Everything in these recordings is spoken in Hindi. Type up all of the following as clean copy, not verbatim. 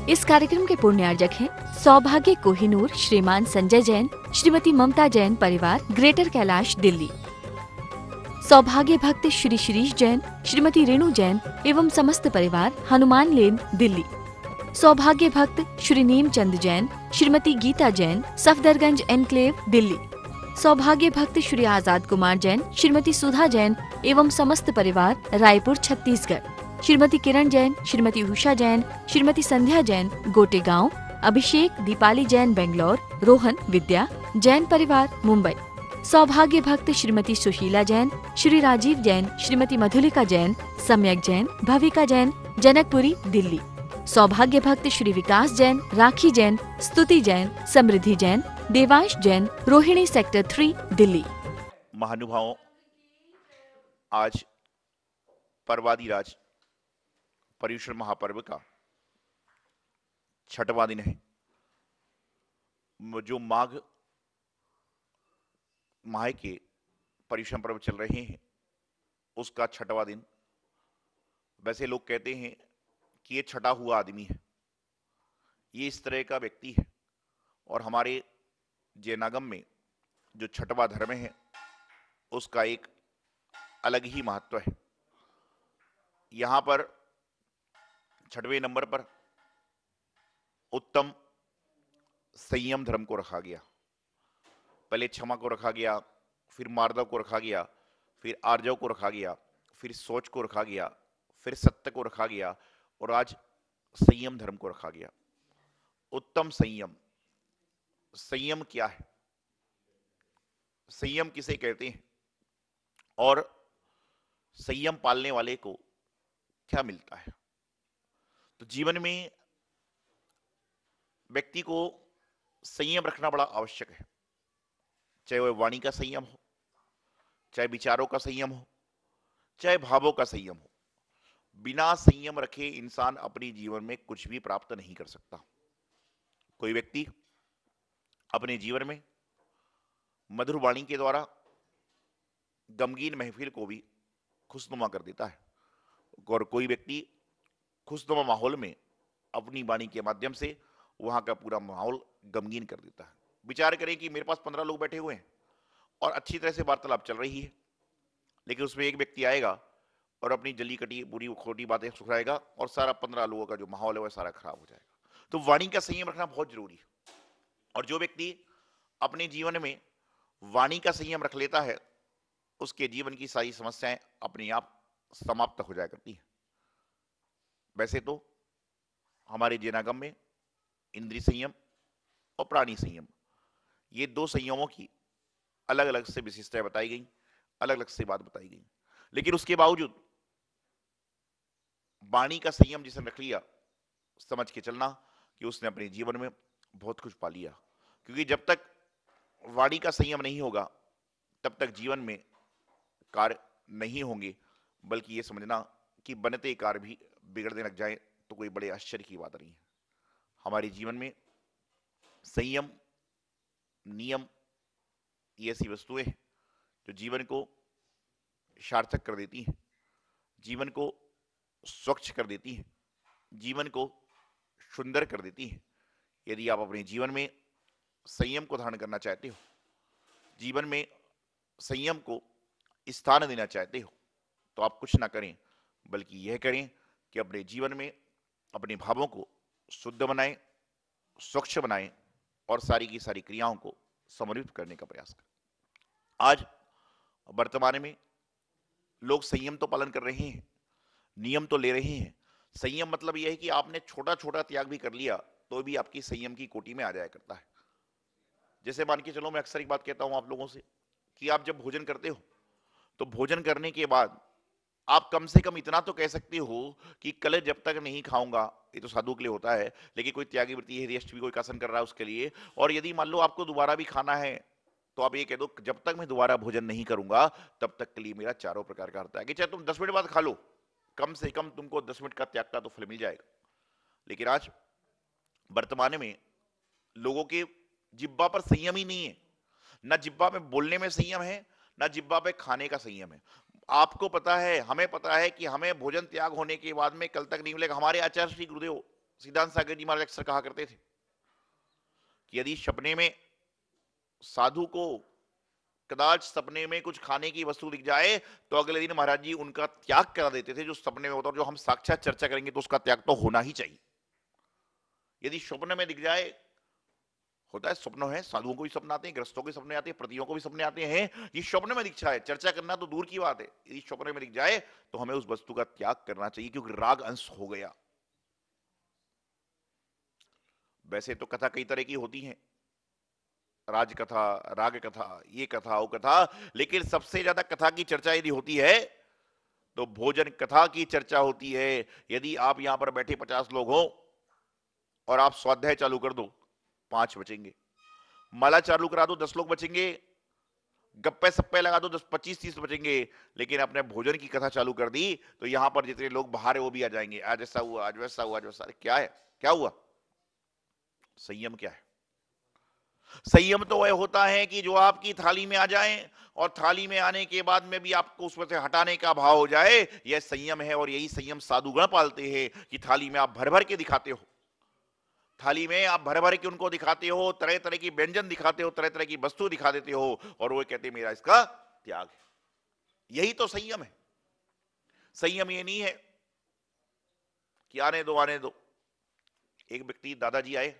इस कार्यक्रम के पुण्यार्जक हैं सौभाग्य कोहिनूर, श्रीमान संजय जैन, श्रीमती ममता जैन परिवार, ग्रेटर कैलाश, दिल्ली। सौभाग्य भक्त श्री शिरीष जैन, श्रीमती रेणु जैन एवं समस्त परिवार, हनुमान लेन, दिल्ली। सौभाग्य भक्त श्री नीमचंद जैन, श्रीमती गीता जैन, सफदरगंज एनक्लेव, दिल्ली। सौभाग्य भक्त श्री आजाद कुमार जैन, श्रीमती सुधा जैन एवं समस्त परिवार, रायपुर, छत्तीसगढ़। श्रीमती किरण जैन, श्रीमती उषा जैन, श्रीमती संध्या जैन, गोटेगांव। अभिषेक दीपाली जैन, बेंगलोर। रोहन विद्या जैन परिवार, मुंबई। सौभाग्य भक्त श्रीमती सुशीला जैन, श्री राजीव जैन, श्रीमती मधुलिका जैन, सम्यक जैन, भविका जैन, जनकपुरी, दिल्ली। सौभाग्य भक्त श्री विकास जैन, राखी जैन, स्तुति जैन, समृद्धि जैन, देवांश जैन, रोहिणी, सेक्टर 3, दिल्ली। महानुभावों, आज पर्वादिराज पर्युषण महापर्व का 6वां दिन है। जो माघ माह के पर्युषण पर्व चल रहे हैं उसका 6वां दिन। वैसे लोग कहते हैं कि ये छठा हुआ आदमी है, ये इस तरह का व्यक्ति है। और हमारे जैनागम में जो 6वां धर्म है उसका एक अलग ही महत्व है। यहां पर 6वें नंबर पर उत्तम संयम धर्म को रखा गया। पहले क्षमा को रखा गया, फिर मार्दव को रखा गया, फिर आर्जव को रखा गया, फिर सोच को रखा गया, फिर सत्य को रखा गया और आज संयम धर्म को रखा गया। उत्तम संयम। संयम क्या है? संयम किसे कहते हैं और संयम पालने वाले को क्या मिलता है? तो जीवन में व्यक्ति को संयम रखना बड़ा आवश्यक है। चाहे वह वाणी का संयम हो, चाहे विचारों का संयम हो, चाहे भावों का संयम हो। बिना संयम रखे इंसान अपने जीवन में कुछ भी प्राप्त नहीं कर सकता। कोई व्यक्ति अपने जीवन में मधुर वाणी के द्वारा गमगीन महफिल को भी खुशनुमा कर देता है और कोई व्यक्ति खुशनुमा माहौल में अपनी वाणी के माध्यम से वहां का पूरा माहौल गमगीन कर देता है। विचार करें कि मेरे पास 15 लोग बैठे हुए हैं और अच्छी तरह से वार्तालाप चल रही है, लेकिन उसमें एक व्यक्ति आएगा और अपनी जली कटी बुरी खोटी बातें सुनाएगा और सारा 15 लोगों का जो माहौल है वह सारा खराब हो जाएगा। तो वाणी का संयम रखना बहुत जरूरी है। और जो व्यक्ति अपने जीवन में वाणी का संयम रख लेता है उसके जीवन की सारी समस्याएं अपने आप समाप्त हो जाया करती हैं। वैसे तो हमारे जैनागम में इंद्रिय संयम और प्राणी संयम, ये दो संयमों की अलग अलग से विशिष्टताएं बताई गई, अलग अलग से बात बताई गई। लेकिन उसके बावजूद वाणी का संयम जिसने रख लिया, समझ के चलना कि उसने अपने जीवन में बहुत कुछ पा लिया। क्योंकि जब तक वाणी का संयम नहीं होगा तब तक जीवन में कार्य नहीं होंगे, बल्कि ये समझना कि बनते कार्य भी बिगड़ने लग जाए तो कोई बड़े आश्चर्य की बात नहीं है। हमारे जीवन में संयम, नियम, ये ऐसी वस्तुएं हैं जो जीवन को सार्थक कर देती हैं, जीवन को स्वच्छ कर देती हैं, जीवन को सुंदर कर देती हैं। यदि आप अपने जीवन में संयम को धारण करना चाहते हो, जीवन में संयम को स्थान देना चाहते हो, तो आप कुछ ना करें बल्कि यह करें कि अपने जीवन में अपने भावों को शुद्ध बनाएं, स्वच्छ बनाएं और सारी की सारी क्रियाओं को समन्वित करने का प्रयास करें। आज वर्तमान में लोग संयम तो पालन कर रहे हैं, नियम तो ले रहे हैं। संयम मतलब यह है कि आपने छोटा छोटा त्याग भी कर लिया तो भी आपकी संयम की कोटि में आ जाया करता है। जैसे मान के चलो, मैं अक्सर एक बात कहता हूं आप लोगों से कि आप जब भोजन करते हो तो भोजन करने के बाद आप कम से कम इतना तो कह सकते हो कि कल जब तक नहीं खाऊंगा, ये तो साधु के लिए होता है, लेकिन कोई त्यागी वृत्ति है, भी कोई कासन कर रहा है उसके लिए। और यदि मान लो आपको दोबारा भी खाना है तो आप ये कह दो जब तक मैं दोबारा भोजन नहीं करूंगा तब तक के लिए मेरा चारों प्रकार का अर्थ है कि चाहे तुम 10 मिनट बाद खा लो, कम से कम तुमको 10 मिनट का त्याग का तो फल मिल जाएगा। लेकिन आज वर्तमान में लोगों के जिब्बा पर संयम ही नहीं है। ना जिब्बा में बोलने में संयम है, ना जिब्बा पे खाने का संयम है। आपको पता है, हमें पता है कि हमें भोजन त्याग होने के बाद में कल तक नहीं मिलेगा। हमारे आचार्य श्री गुरुदेव सिद्धांत सागर जी महाराज अक्सर कहा करते थे कि यदि सपने में साधु को कदाच सपने में कुछ खाने की वस्तु दिख जाए तो अगले दिन महाराज जी उनका त्याग करा देते थे, जो सपने में होता है, जो हम साक्षात चर्चा करेंगे तो उसका त्याग तो होना ही चाहिए। यदि स्वप्न में दिख जाए, होता है स्वप्न है, साधुओं को भी सपने आते हैं, ग्रस्तों के सपने आते हैं, प्रतियों को भी सपने आते हैं। ये स्वप्न में दिख जाए, चर्चा करना तो दूर की बात है, यदि स्वप्न में दिख जाए तो हमें उस वस्तु का त्याग करना चाहिए, क्योंकि राग अंश हो गया। वैसे तो कथा कई तरह की होती है, राज कथा, राग कथा, ये कथा, वो कथा, लेकिन सबसे ज्यादा कथा की चर्चा यदि होती है तो भोजन कथा की चर्चा होती है। यदि आप यहां पर बैठे 50 लोग हो और आप स्वाध्याय चालू कर दो, 5 बचेंगे। माला चालू करा दो, 10 लोग बचेंगे। गप्पे सप्पे लगा दो, 10 25 30 बचेंगे। लेकिन आपने भोजन की कथा चालू कर दी तो यहां पर जितने लोग बाहर है वो भी आ जाएंगे, आज ऐसा हुआ, आज वैसा हुआ, आज वैसा। क्या है, क्या हुआ? संयम क्या है? संयम तो वह होता है कि जो आपकी थाली में आ जाए और थाली में आने के बाद में भी आपको उसमें से हटाने का भाव हो जाए, यह संयम है। और यही संयम साधुगण पालते हैं कि थाली में आप भर भर के दिखाते हो, थाली में आप भर भर के उनको दिखाते हो, तरह तरह की व्यंजन दिखाते हो, तरह तरह की वस्तु दिखा देते हो, और वो कहते मेरा इसका त्याग है। यही तो संयम है। संयम ये नहीं है कि आने दो आने दो। एक व्यक्ति दादाजी आए,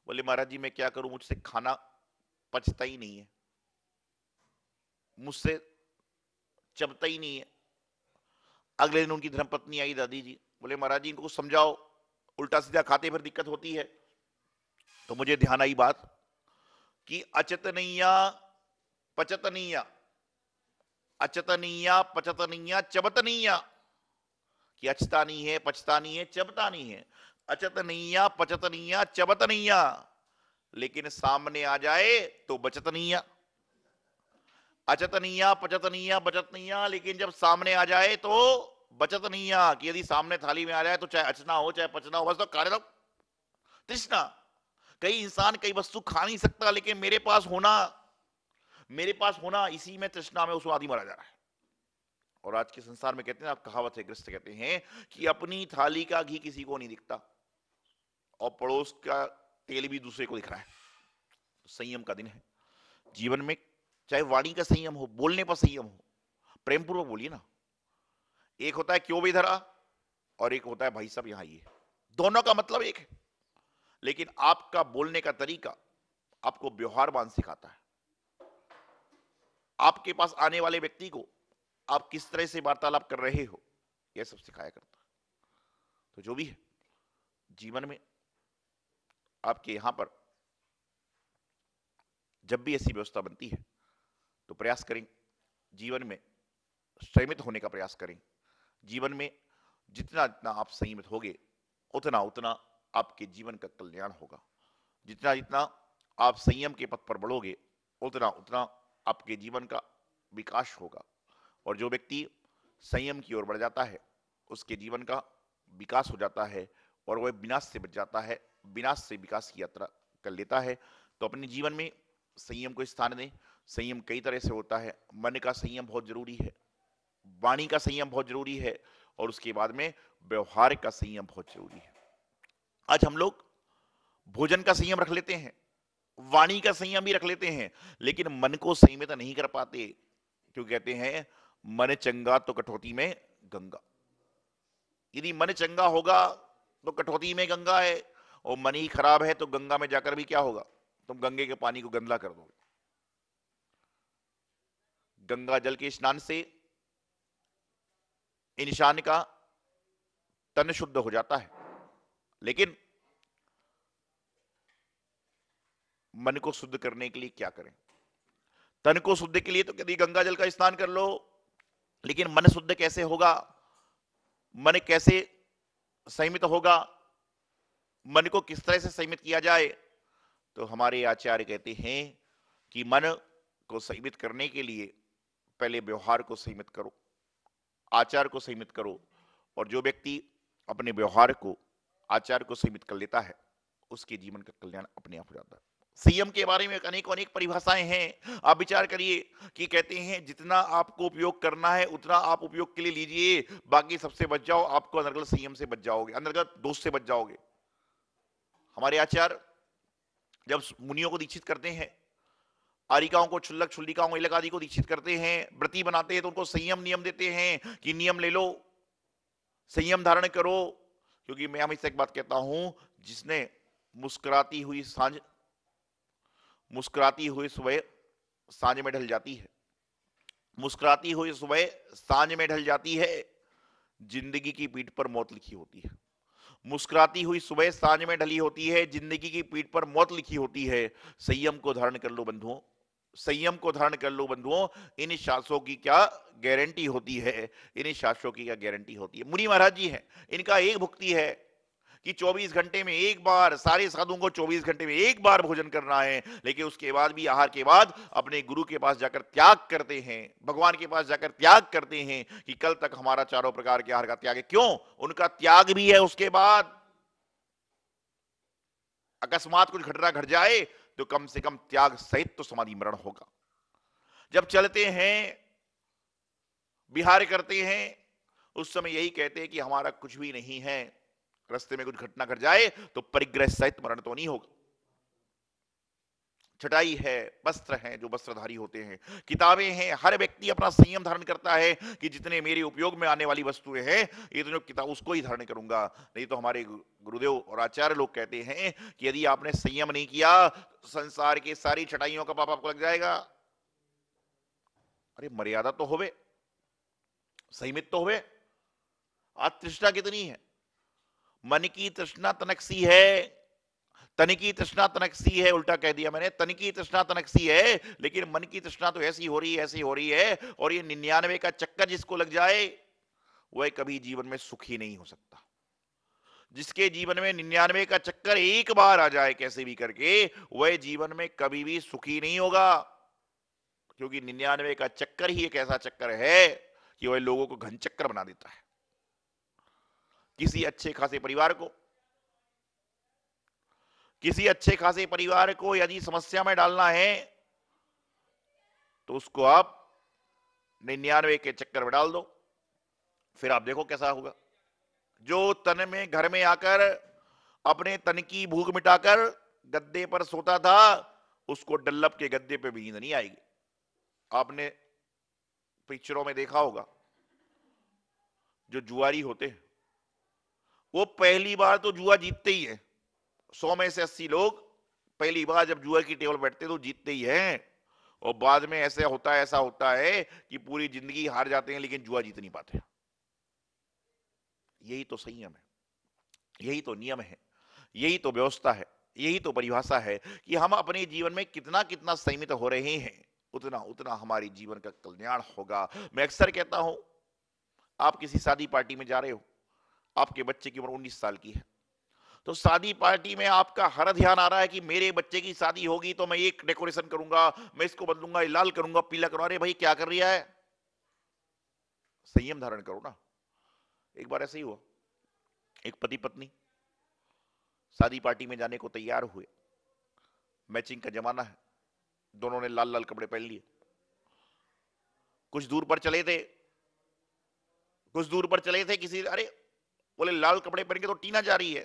बोले महाराज जी मैं क्या करूं, मुझसे खाना पचता ही नहीं है, मुझसे चबता ही नहीं है। अगले दिन उनकी धर्मपत्नी आई, दादी जी, बोले महाराज जी इनको समझाओ, उल्टा सीधा खाते फिर दिक्कत होती है। तो मुझे ध्यान आई बात कि अचतनीया पचतनीया, अचतनीया पचतनीया चबतनीया, कि अचता नहीं है, पचता नहीं है, चबता नहीं है। अचतनीया पचतनीया चबतनीया, लेकिन सामने आ जाए तो बचतनीया। अचतनीया पचतनीया बचतनीया, लेकिन जब सामने आ जाए तो बचतनीया, कि यदि सामने थाली में आ जाए तो चाहे अचना हो चाहे पचना हो, बस तो कार्य तृष्णा। कई इंसान कई वस्तु खा नहीं सकता, लेकिन मेरे पास होना, मेरे पास होना, इसी में तृष्णा में उसको आदि मारा जा रहा है। और आज के संसार में कहते हैं, आप कहावत है, ग्रस्त कहते हैं कि अपनी थाली का घी किसी को नहीं दिखता और पड़ोस का तेल भी दूसरे को दिख रहा है। तो संयम का दिन है जीवन में, चाहे वाणी का संयम हो, बोलने पर संयम हो, प्रेम पूर्वक बोलिए ना। एक होता है क्यों भी धरा और एक होता है भाई साहब यहां ये, दोनों का मतलब एक है, लेकिन आपका बोलने का तरीका आपको व्यवहारवान सिखाता है। आपके पास आने वाले व्यक्ति को आप किस तरह से वार्तालाप कर रहे हो, यह सब सिखाया करता है। तो जो भी है जीवन में आपके यहां पर जब भी ऐसी व्यवस्था बनती है तो प्रयास करें, जीवन में संयमित होने का प्रयास करें। जीवन में जितना जितना आप संयमित होगे उतना उतना आपके जीवन का कल्याण होगा। जितना जितना आप संयम के पथ पर बढ़ोगे उतना उतना आपके जीवन का विकास होगा। और जो व्यक्ति संयम की ओर बढ़ जाता है उसके जीवन का विकास हो जाता है और वह विनाश से बच जाता है, विनाश से विकास की यात्रा कर लेता है। तो अपने जीवन में संयम को स्थान दें। संयम कई तरह से होता है, मन का संयम बहुत जरूरी है, वाणी का संयम बहुत जरूरी है, और उसके बाद में व्यवहार का संयम बहुत जरूरी है। आज हम लोग भोजन का संयम रख लेते हैं, वाणी का संयम भी रख लेते हैं, लेकिन मन को संयमित नहीं कर पाते, क्यों कहते हैं मन चंगा तो कटौती में गंगा। यदि मन चंगा होगा तो कटौती में गंगा है, और मन ही खराब है तो गंगा में जाकर भी क्या होगा, तुम गंगे के पानी को गंदा कर दोगे। गंगा जल के स्नान से इंसान का तन शुद्ध हो जाता है, लेकिन मन को शुद्ध करने के लिए क्या करें? तन को शुद्ध के लिए तो यदि गंगा जल का स्नान कर लो, लेकिन मन शुद्ध कैसे होगा, मन कैसे संयमित होगा, मन को किस तरह से संयमित किया जाए? तो हमारे आचार्य कहते हैं कि मन को संयमित करने के लिए पहले व्यवहार को संयमित करो, आचार को संयमित करो। और जो व्यक्ति अपने व्यवहार को, आचार को संयमित कर लेता है उसके जीवन का कल्याण अपने आप हो जाता है। संयम के बारे में अनेक अनेक परिभाषाएं हैं। आप विचार करिए कि कहते हैं जितना आपको उपयोग करना है उतना आप उपयोग के लिए लीजिए, बाकी सबसे बच जाओ, आपको अनर्गल संयम से बच जाओगे, अनर्गल दोष से बच जाओगे। हमारे आचार्य जब मुनियों को दीक्षित करते हैं, आरिकाओं को, क्षुल्लक क्षुल्लिकाओं को, इलक आदि को दीक्षित करते हैं, व्रती बनाते हैं, तो उनको संयम नियम देते हैं कि नियम ले लो, संयम धारण करो। क्योंकि मैं हमेशा एक बात कहता हूं, जिसने मुस्कुराती हुई सुबह सांझ में ढल जाती है, मुस्कुराती हुई सुबह सांझ में ढल जाती है, जिंदगी की पीठ पर मौत लिखी होती है। मुस्कुराती हुई सुबह सांझ में ढली होती है, जिंदगी की पीठ पर मौत लिखी होती है। संयम को धारण कर लो बंधुओं, संयम को धारण कर लो बंधुओं। इन शास्त्रों की क्या गारंटी होती है, इन शास्त्रों की क्या गारंटी होती है। मुनि महाराज जी हैं, इनका एक भुक्ति है कि 24 घंटे में एक बार, सारे साधुओं को 24 घंटे में एक बार भोजन करना है, लेकिन उसके बाद भी, आहार के बाद अपने गुरु के पास जाकर त्याग करते हैं, भगवान के पास जाकर त्याग करते हैं कि कल तक हमारा चारों प्रकार के आहार का त्याग है। क्यों? उनका त्याग भी है। उसके बाद अकस्मात कुछ घटना घट जाए तो कम से कम त्याग सहित तो समाधि मरण होगा। जब चलते हैं, विहार करते हैं, उस समय यही कहते हैं कि हमारा कुछ भी नहीं है, रास्ते में कुछ घटना घट जाए तो परिग्रह सहित मरण तो नहीं होगा। चटाई है, वस्त्र हैं जो वस्त्रधारी होते हैं, किताबें हैं, हर व्यक्ति अपना संयम धारण करता है कि जितने मेरे उपयोग में आने वाली वस्तुएं हैं, ये तो जो किताब उसको ही धारण करूंगा। नहीं तो हमारे गुरुदेव और आचार्य लोग कहते हैं कि यदि आपने संयम नहीं किया, संसार की सारी चटाइयों का पाप आपको लग जाएगा। अरे मर्यादा तो होवे, संयमित तो होवे। आज तृष्णा कितनी है, मन की तृष्णा तनकसी है, तन की तृष्णा तनकसी है, उल्टा कह दिया मैंने, तन की तृष्णा तनकसी है, लेकिन मन की तृष्णा तो ऐसी हो रही है, ऐसी हो रही है। और ये 99 का चक्कर जिसको लग जाए वह कभी जीवन में सुखी नहीं हो सकता। जिसके जीवन में 99 का चक्कर एक बार आ जाए कैसे भी करके, वह जीवन में कभी भी सुखी नहीं होगा। क्योंकि 99 का चक्कर ही एक ऐसा चक्कर है कि वह लोगों को घन चक्कर बना देता है। किसी अच्छे खासे परिवार को यदि समस्या में डालना है तो उसको आप 99 के चक्कर में डाल दो, फिर आप देखो कैसा होगा। जो तन में, घर में आकर अपने तन की भूख मिटाकर गद्दे पर सोता था, उसको डल्लप के गद्दे पे भी नींद नहीं आएगी। आपने पिक्चरों में देखा होगा, जो जुआरी होते हैं वो पहली बार तो जुआ जीतते ही है। 100 में से 80 लोग पहली बार जब जुआ की टेबल बैठते तो जीतते ही हैं, और बाद में ऐसा होता है कि पूरी जिंदगी हार जाते हैं लेकिन जुआ जीत नहीं पाते। यही तो संयम है, यही तो नियम है, यही तो व्यवस्था है, यही तो परिभाषा है कि हम अपने जीवन में कितना कितना संयमित हो रहे हैं, उतना उतना हमारे जीवन का कल्याण होगा। मैं अक्सर कहता हूं, आप किसी शादी पार्टी में जा रहे हो, आपके बच्चे की उम्र 19 साल की है, तो शादी पार्टी में आपका हर ध्यान आ रहा है कि मेरे बच्चे की शादी होगी तो मैं एक डेकोरेशन करूंगा, मैं इसको बदलूंगा, लाल करूंगा, पीला करूंगा। अरे भाई क्या कर रहा है, संयम धारण करो ना। एक बार ऐसे ही हुआ, एक पति पत्नी शादी पार्टी में जाने को तैयार हुए, मैचिंग का जमाना है, दोनों ने लाल लाल कपड़े पहन लिए। कुछ दूर पर चले थे किसी, अरे बोले लाल कपड़े पहन के तो टीना जा रही है,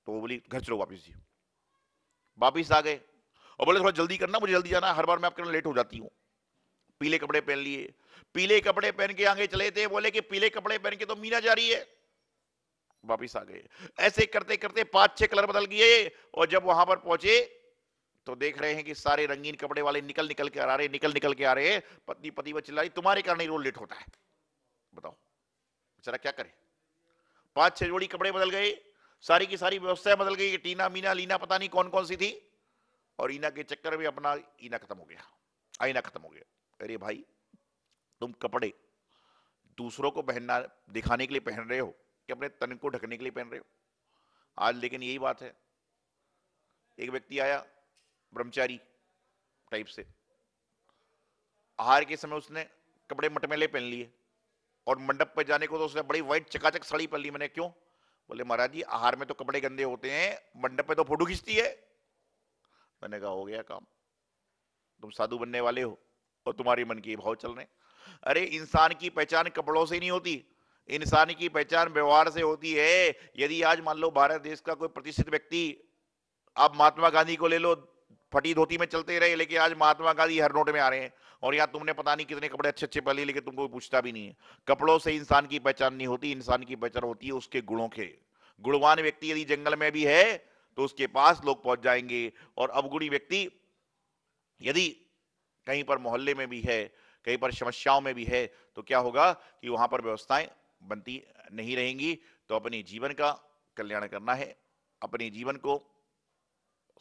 तो वो बोली घर चलो वापिस जी। वापिस आ गए और बोले थोड़ा जल्दी करना, मुझे जल्दी जाना है, हर बार मैं आपके लिए लेट हो जाती हूँ। पीले कपड़े पहन लिए, पीले कपड़े पहन के आगे चले थे, बोले कि पीले कपड़े पहन के तो मीना जा रही है। वापिस आ गए। ऐसे करते करते 5-6 कलर बदल गए, और जब वहां पर पहुंचे तो देख रहे हैं कि सारे रंगीन कपड़े वाले निकल निकल के आ रहे हैं। पत्नी पति वो चिल्ला रही, तुम्हारे कारण ही रोज लेट होता है। बताओ बेचारा क्या करे। 5-6 जोड़ी कपड़े बदल गए, सारी की सारी व्यवस्थाएं बदल गई, टीना मीना लीना पता नहीं कौन कौन सी थी, और ईना के चक्कर में अपना ईना खत्म हो गया, आईना खत्म हो गया। अरे भाई, तुम कपड़े दूसरों को पहनना दिखाने के लिए पहन रहे हो कि अपने तन को ढकने के लिए पहन रहे हो? आज लेकिन यही बात है। एक व्यक्ति आया ब्रह्मचारी टाइप से, आहार के समय उसने कपड़े मटमैले पहन लिए, और मंडप पर जाने को तो उसने बड़ी व्हाइट चकाचक साड़ी पहन ली। मैंने क्यों? बोले महाराज जी आहार में तो कपड़े गंदे होते हैं, मंडप पे तो फोटो खींचती है। मैंने कहा हो गया काम, तुम साधु बनने वाले हो और तुम्हारे मन के भाव चल रहे हैं। अरे इंसान की पहचान कपड़ों से नहीं होती, इंसान की पहचान व्यवहार से होती है। यदि आज मान लो भारत देश का कोई प्रतिष्ठित व्यक्ति, आप महात्मा गांधी को ले लो, फटी धोती में चलते रहे, लेकिन आज महात्मा गांधी हर नोट में आ रहे हैं, और यहाँ तुमने पता नहीं कितने कपड़े अच्छे अच्छे पहले, लेकिन तुमको कोई पूछता भी नहीं है। कपड़ों से इंसान की पहचान नहीं होती, इंसान की पहचान होती है उसके गुणों के। गुणवान व्यक्ति यदि जंगल में भी है तो उसके पास लोग पहुंच जाएंगे, और अवगुणी व्यक्ति यदि कहीं पर मोहल्ले में भी है, कहीं पर समस्याओं में भी है, तो क्या होगा कि वहां पर व्यवस्थाएं बनती नहीं रहेंगी। तो अपने जीवन का कल्याण करना है, अपने जीवन को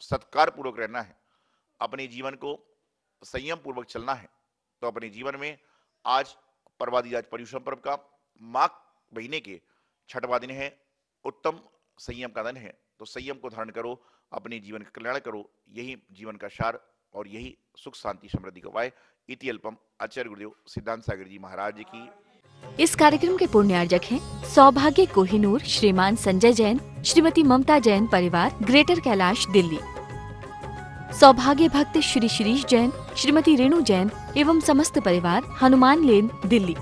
सत्कार पूर्वक रहना है, अपने जीवन को संयम पूर्वक चलना है। तो अपने जीवन में आज पर्वादि, आज पर्युषण पर्व का माघ महीने के छठवां दिन है, उत्तम संयम का दिन है। तो संयम को धारण करो, अपने जीवन का कल्याण करो, यही जीवन का सार और यही सुख शांति समृद्धि का उपाय। इति अल्पम। आचार्य गुरुदेव सिद्धांत सागर जी महाराज की। इस कार्यक्रम के पुण्यार्जक हैं सौभाग्य कोहिनूर, श्रीमान संजय जैन, श्रीमती ममता जैन परिवार, ग्रेटर कैलाश, दिल्ली। सौभाग्य भक्त श्री शिरीष जैन, श्रीमती रेणु जैन एवं समस्त परिवार, हनुमान लेन, दिल्ली।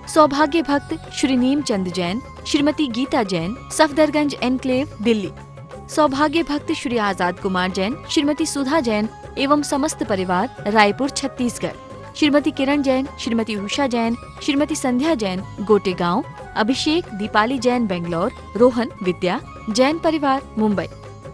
सौभाग्य भक्त श्री नीमचंद जैन, श्रीमती गीता जैन, सफदरगंज एनक्लेव, दिल्ली। सौभाग्य भक्त श्री आजाद कुमार जैन, श्रीमती सुधा जैन एवं समस्त परिवार, रायपुर, छत्तीसगढ़। श्रीमती किरण जैन, श्रीमती उषा जैन, श्रीमती संध्या जैन, गोटेगांव। अभिषेक दीपाली जैन, बेंगलोर। रोहन विद्या जैन परिवार, मुंबई।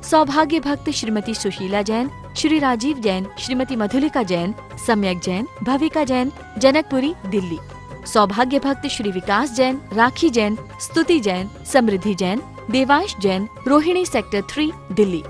सौभाग्य भक्त श्रीमती सुशीला जैन, श्री राजीव जैन, श्रीमती मधुलिका जैन, सम्यक जैन, भविका जैन, जनकपुरी, दिल्ली। सौभाग्य भक्त श्री विकास जैन, राखी जैन, स्तुति जैन, समृद्धि जैन, देवांश जैन, रोहिणी सेक्टर 3, दिल्ली।